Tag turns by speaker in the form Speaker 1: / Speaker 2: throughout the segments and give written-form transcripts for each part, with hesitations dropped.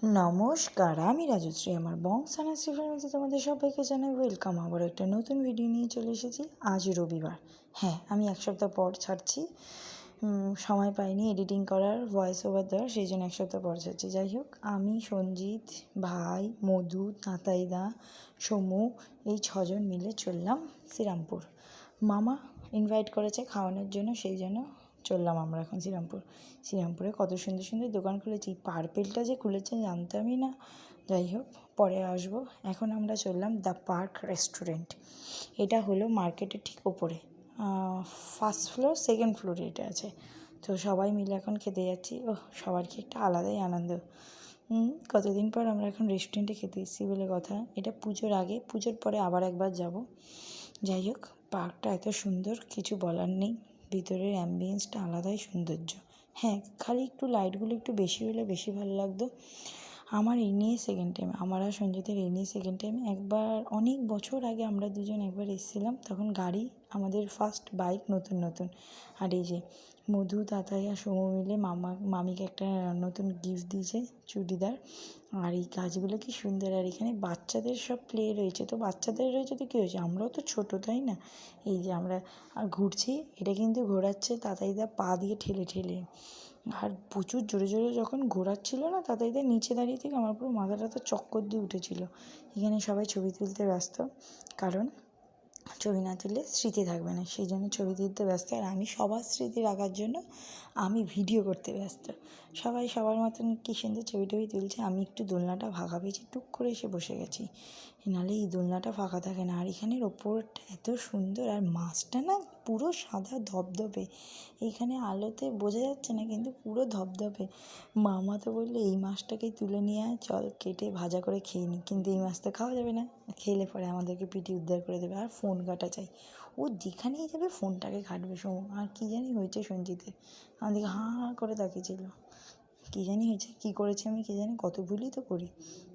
Speaker 1: নমস্কার, আমি রাজশ্রী। আমার বংসানা শ্রীফলমিতে তোমাদের সবাইকে জানাই ওয়েলকাম। আবার একটা নতুন ভিডিও নিয়ে চলে এসেছি। আজ রবিবার। হ্যাঁ, আমি এক সপ্তাহ পর ছাড়ছি। সময় পাইনি এডিটিং করার, ভয়েস ওভার দেওয়ার, সেই জন্য এক সপ্তাহ পর ছাড়ছি। যাই হোক, আমি, সঞ্জিত, ভাই, মধু, তাতাইদা, সমু, এই 6জন মিলে চললাম শ্রীরামপুর। মামা ইনভাইট করেছে খাওয়ানোর জন্য, সেই জন্য চললাম আমরা এখন শ্রীরামপুরে কত সুন্দর সুন্দর দোকান খুলেছি। পার্পেলটা যে খুলেছে জানতামই না। যাই হোক, পরে আসবো। এখন আমরা চললাম দ্য পার্ক রেস্টুরেন্ট। এটা হলো মার্কেটের ঠিক ওপরে, ফার্স্ট ফ্লোর, সেকেন্ড ফ্লোরে এটা আছে। তো সবাই মিলে এখন খেতে যাচ্ছি। সবার কি একটা আলাদাই আনন্দ। কতদিন পর আমরা এখন রেস্টুরেন্টে খেতে এসেছি বলে কথা। এটা পুজোর আগে, পুজোর পরে আবার একবার যাব। যাই হোক, পার্কটা এত সুন্দর, কিছু বলার নেই। ভিতরের অ্যাম্বিয়েন্সটা আলাদাই সৌন্দর্য। হ্যাঁ, খালি একটু লাইটগুলো একটু বেশি হলে বেশি ভালো লাগতো। আমার এই নিয়ে সেকেন্ড টাইম, আমার আর সঞ্জিতের এই নিয়ে সেকেন্ড টাইম। একবার অনেক বছর আগে আমরা দুজন একবার এসেছিলাম, তখন গাড়ি, আমাদের ফার্স্ট বাইক নতুন নতুন। আর এই যে মধু, তাতাই আর সমু মিলে মামিকে একটা নতুন গিফট দিয়েছে, চুড়িদার। আর এই গাছগুলো কি সুন্দর। আর এখানে বাচ্চাদের সব প্লে রয়েছে। তো বাচ্চাদের রয়েছে তো কী হয়েছে, আমরাও তো ছোটো, তাই না? এই যে আমরা ঘুরছি, এটা কিন্তু ঘোরাচ্ছে তাতাইদা পা দিয়ে ঠেলে ঠেলে। আর প্রচুর জোরে জোরে যখন ঘোরাচ্ছিল না, তাতাইদা নিচে দাঁড়িয়ে থেকে আমার পুরো মাথাটা তো চক্কর দিয়ে উঠেছিল। এখানে সবাই ছবি তুলতে ব্যস্ত, কারণ ছবি না তুললে স্মৃতি থাকবে না, সেই জন্য ছবি তুলতে ব্যস্ত। আর আমি সবার স্মৃতি রাখার জন্য আমি ভিডিও করতে ব্যস্ত। সবাই সবার মতন কী সুন্দর ছবি টবি তুলছে। আমি একটু দোলনাটা ফাঁকা পেয়েছি, টুক করে এসে বসে গেছি। নাহলে এই দোলনাটা ফাঁকা থাকে না। আর এখানের ওপরটা এত সুন্দর, আর মাছটা না পুরো সাদা ধবধবে। এইখানে আলোতে বোঝা যাচ্ছে না, কিন্তু পুরো ধবধবে। মামা তো বললো এই মাছটাকেই তুলে নিয়ে আয়, চল কেটে ভাজা করে খেয়ে নিই। কিন্তু এই মাছ তো খাওয়া যাবে না, খেলে পরে আমাদেরকে পিটি উদ্ধার করে দেবে। আর ফোন ঘাঁটা চাই, ও যেখানেই যাবে ফোনটাকে ঘাঁটবে সমু। আর কী জানি হয়েছে সঞ্জিতের, আমাদেরকে হাঁ হাঁ করে তাকিয়েছিল। কী জানি হয়েছে, কী করেছি আমি কী জানি, কত ভুলই তো করি।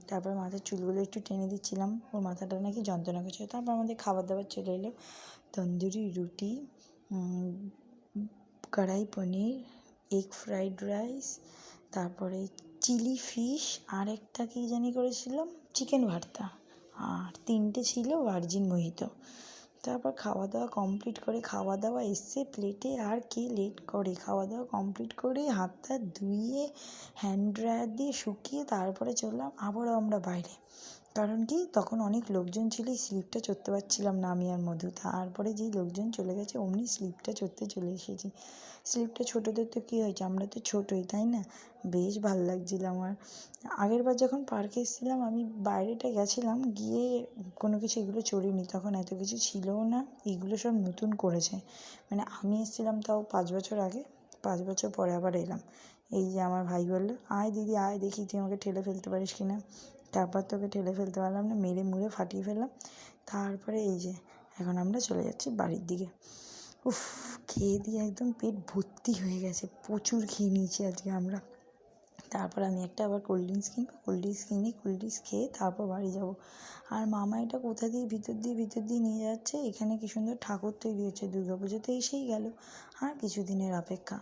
Speaker 1: তারপর মাথার চুলগুলো একটু টেনে দিচ্ছিলাম, ওর মাথাটা নাকি যন্ত্রণা করছিল। তারপর আমাদের খাবার দাবার চলে এলো। তন্দুরি রুটি, কড়াই পনির, এগ ফ্রাইড রাইস, তারপরে চিলি ফিশ, আর একটা কী জানি করেছিলাম, চিকেন ভর্তা, আর 3টে ছিল ভার্জিন মোহিতো। তারপর খাওয়া দাওয়া কমপ্লিট করে, খাওয়া দাওয়া এসছে প্লেটে, আর কে লেট করে। খাওয়া দাওয়া কমপ্লিট করে হাতটা ধুয়ে হ্যান্ড ড্রায়ার দিয়ে শুকিয়ে তারপরে চললাম আবারও আমরা বাইরে। কারণ কি, তখন অনেক লোকজন ছিল, এই স্লিপটা চড়তে পারছিলাম না আমি আর মধু। তারপরে যেই লোকজন চলে গেছে অমনি স্লিপটা চড়তে চলে এসেছি। স্লিপটা ছোটোদের তো কী হয়েছে, আমরা তো ছোটোই, তাই না? বেশ ভালো লাগছিল আমার। আগের বার যখন পার্কে এসেছিলাম, আমি বাইরেটা গেছিলাম, গিয়ে কোনো কিছু এগুলো চড়িনি, তখন এত কিছু ছিলও না। এগুলো সব নতুন করেছে। মানে আমি এসেছিলাম তাও 5 বছর আগে, 5 বছর পরে আবার এলাম। এই যে আমার ভাই বললো, আয় দিদি আয়, দেখি তুই আমাকে ঠেলে ফেলতে পারিস কি না। তারপর তোকে ঠেলে ফেলতে পারলাম না, মেরে মুড়ে ফাটিয়ে ফেললাম। তারপরে এই যে এখন আমরা চলে যাচ্ছি বাড়ির দিকে। উফ, খেয়ে দিয়ে একদম পেট ভর্তি হয়ে গেছে, প্রচুর খেয়ে নিয়েছি আজকে আমরা। তারপর আমি একটা আবার কোল্ড ড্রিঙ্কস কিনবো, কোল্ড ড্রিঙ্কস খেয়ে তারপর বাড়ি যাব। আর মামা এটা কোথা দিয়ে ভিতর দিয়ে নিয়ে যাচ্ছে। এখানে কি সুন্দর ঠাকুর তৈরি হচ্ছে, দুর্গাপুজোতে এসেই গেল, আর কিছুদিনের অপেক্ষা।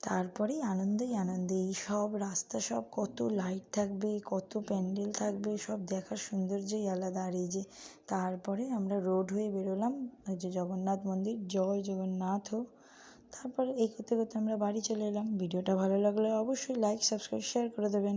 Speaker 1: তারপরেই আনন্দই আনন্দ। এই সব রাস্তা, সব কত লাইট থাকবে, কত প্যান্ডেল থাকবে, সব দেখার সৌন্দর্যই আলাদা। আর এই যে তারপরে আমরা রোড হয়ে বেরোলাম, ওই যে জগন্নাথ মন্দির, জয় জগন্নাথ হোক। তারপর এই করতে করতে আমরা বাড়ি চলে এলাম। ভিডিওটা ভালো লাগলে অবশ্যই লাইক, সাবস্ক্রাইব, শেয়ার করে দেবেন।